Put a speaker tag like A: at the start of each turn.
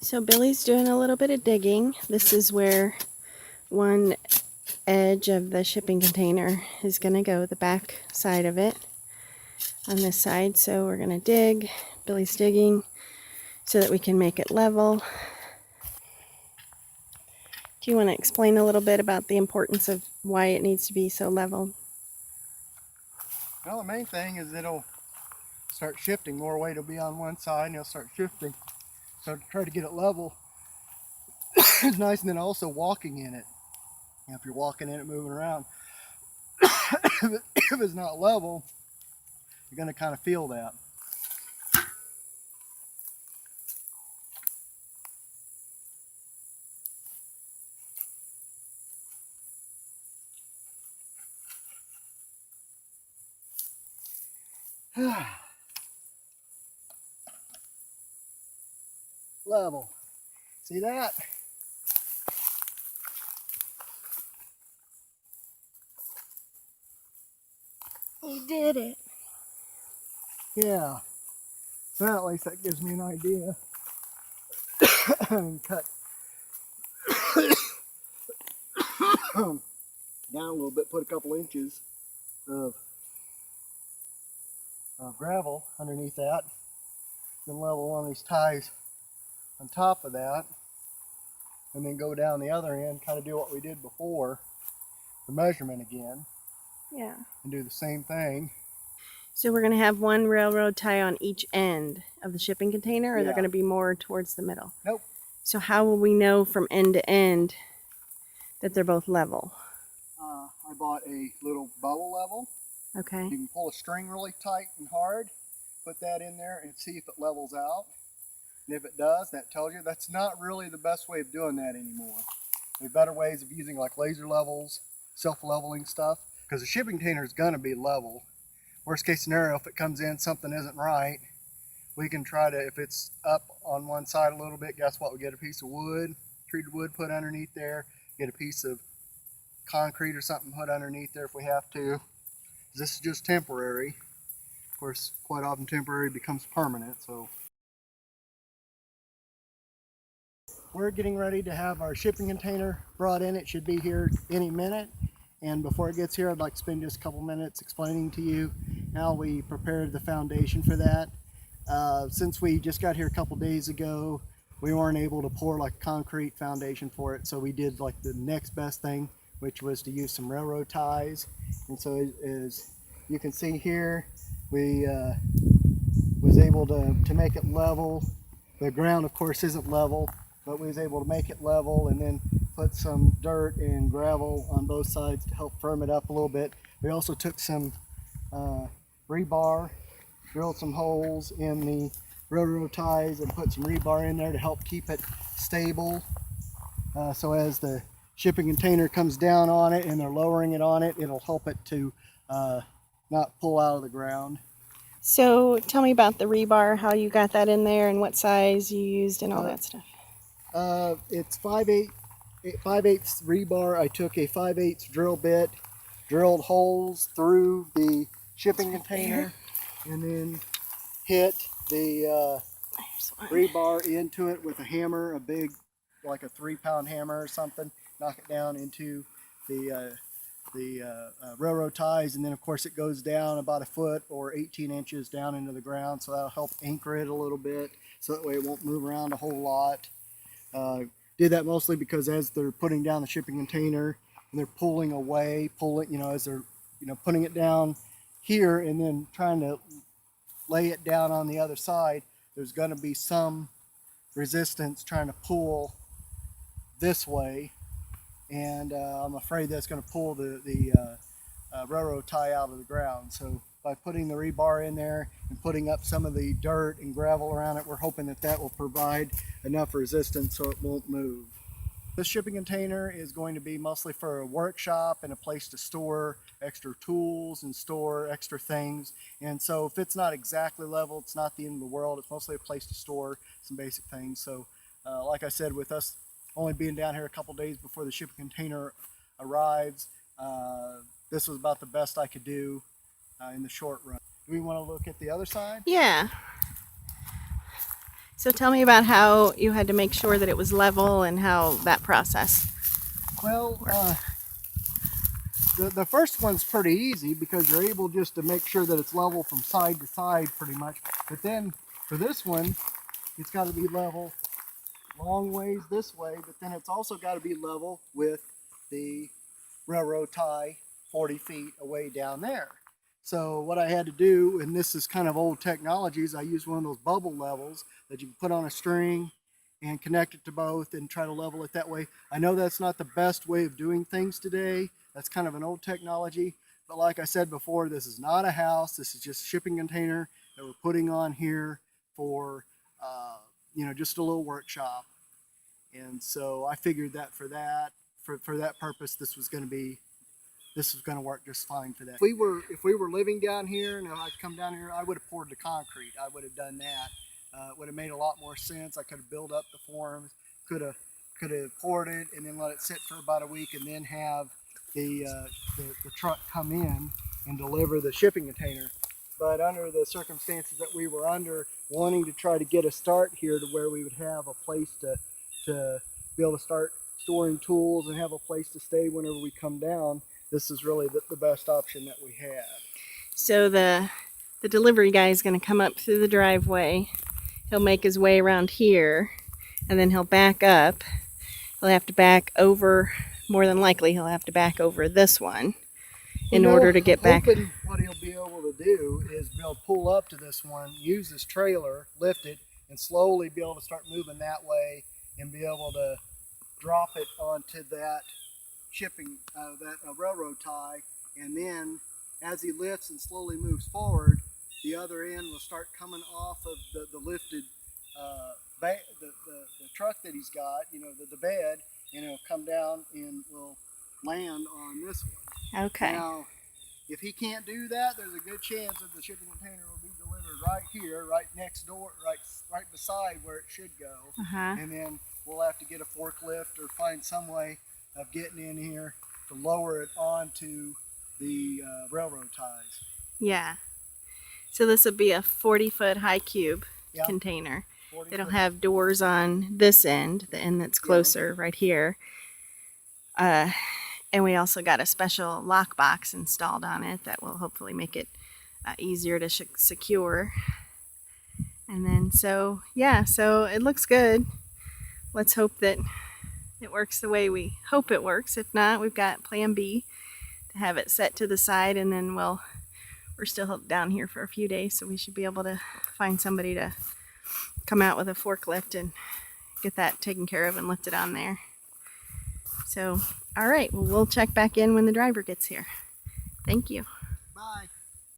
A: So Billy's doing a little bit of digging. This is where one edge of the shipping container is going to go, the back side of it on this side. So we're going to dig. Billy's digging so that we can make it level. Do you want to explain a little bit about the importance of why it needs to be so level?
B: Well, the main thing is it'll start shifting. More weight will be on one side and it'll start shifting. So to try to get it level is nice, and then also walking in it. You know, if you're walking in it, moving around, if it's not level, you're going to kind of feel that. Level. See that?
A: You did it.
B: Yeah. So at least that gives me an idea. And cut down a little bit, put a couple inches of gravel underneath that. Then level one of these ties on top of that, and then go down the other end, kind of do what we did before, the measurement again.
A: Yeah.
B: And do the same thing.
A: So we're going to have one railroad tie on each end of the shipping container, or they're going to be more towards the middle?
B: Nope.
A: So how will we know from end to end that they're both level?
B: I bought a little bubble level.
A: Okay.
B: You can pull a string really tight and hard, put that in there and see if it levels out. And if it does, that tells you. That's not really the best way of doing that anymore. There are better ways of using like laser levels, self-leveling stuff, because the shipping container is going to be level. Worst case scenario, if it comes in, something isn't right, we can try to, if it's up on one side a little bit, guess what? We get a piece of wood, treated wood put underneath there, get a piece of concrete or something put underneath there if we have to. This is just temporary. Of course, quite often temporary becomes permanent, so. We're getting ready to have our shipping container brought in. It should be here any minute. And before it gets here, I'd like to spend just a couple minutes explaining to you how we prepared the foundation for that. Since we just got here a couple days ago, we weren't able to pour like a concrete foundation for it. So we did like the next best thing, which was to use some railroad ties. And so as you can see here, we was able to make it level. The ground, of course, isn't level, but we was able to make it level and then put some dirt and gravel on both sides to help firm it up a little bit. We also took some rebar, drilled some holes in the railroad ties and put some rebar in there to help keep it stable. So as the shipping container comes down on it and they're lowering it on it, it'll help it to not pull out of the ground.
A: So tell me about the rebar, how you got that in there and what size you used and all that stuff.
B: It's 5/8 rebar. I took a 5/8 drill bit, drilled holes through the shipping container, and then hit the rebar into it with a hammer, a big, like a 3-pound hammer or something, knock it down into the railroad ties, and then of course it goes down about a foot or 18 inches down into the ground, so that'll help anchor it a little bit, so that way it won't move around a whole lot. Did that mostly because as they're putting down the shipping container and they're pulling away, as they're putting it down here and then trying to lay it down on the other side, there's going to be some resistance trying to pull this way, and I'm afraid that's going to pull the railroad tie out of the ground. So by putting the rebar in there and putting up some of the dirt and gravel around it, we're hoping that that will provide enough resistance so it won't move. This shipping container is going to be mostly for a workshop and a place to store extra tools and store extra things. And so if it's not exactly level, it's not the end of the world. It's mostly a place to store some basic things. So like I said, with us only being down here a couple days before the shipping container arrives, this was about the best I could do in the short run. Do we want to look at the other side?
A: Yeah. So tell me about how you had to make sure that it was level and how that process.
B: Well, the first one's pretty easy because you're able just to make sure that it's level from side to side pretty much. But then for this one, it's got to be level long ways this way, but then it's also got to be level with the railroad tie 40 feet away down there. So what I had to do, and this is kind of old technologies, I used one of those bubble levels that you can put on a string and connect it to both and try to level it that way. I know that's not the best way of doing things today. That's kind of an old technology. But like I said before, this is not a house. This is just a shipping container that we're putting on here for, just a little workshop. And so I figured that for that purpose, this was going to work just fine for that. If we were living down here and I'd come down here, I would have poured the concrete. I would have done that. It would have made a lot more sense. I could have built up the forms, could have poured it and then let it sit for about a week and then have the truck come in and deliver the shipping container. But under the circumstances that we were under, wanting to try to get a start here to where we would have a place to be able to start storing tools and have a place to stay whenever we come down, this is really the best option that we have.
A: So the delivery guy is going to come up through the driveway. He'll make his way around here, and then he'll back up. He'll have to back over, more than likely he'll have to back over this one in order to get back.
B: What he'll be able to do is be able to pull up to this one, use this trailer, lift it, and slowly be able to start moving that way and be able to drop it onto that railroad tie, and then as he lifts and slowly moves forward, the other end will start coming off of the lifted the truck that he's got, the bed, and it'll come down and will land on this one.
A: Okay.
B: Now, if he can't do that, there's a good chance that the shipping container will be delivered right here, right next door, right beside where it should go. And then we'll have to get a forklift or find some way of getting in here to lower it onto the railroad ties.
A: Yeah. So this will be a 40-foot high cube container. It'll have doors on this end, the end that's closer right here. And we also got a special lock box installed on it that will hopefully make it easier to secure. And then so it looks good. Let's hope that it works the way we hope it works. If not, we've got plan B to have it set to the side, and then we're still down here for a few days, so we should be able to find somebody to come out with a forklift and get that taken care of and lift it on there. So, all right, well, we'll check back in when the driver gets here. Thank you.
B: Bye.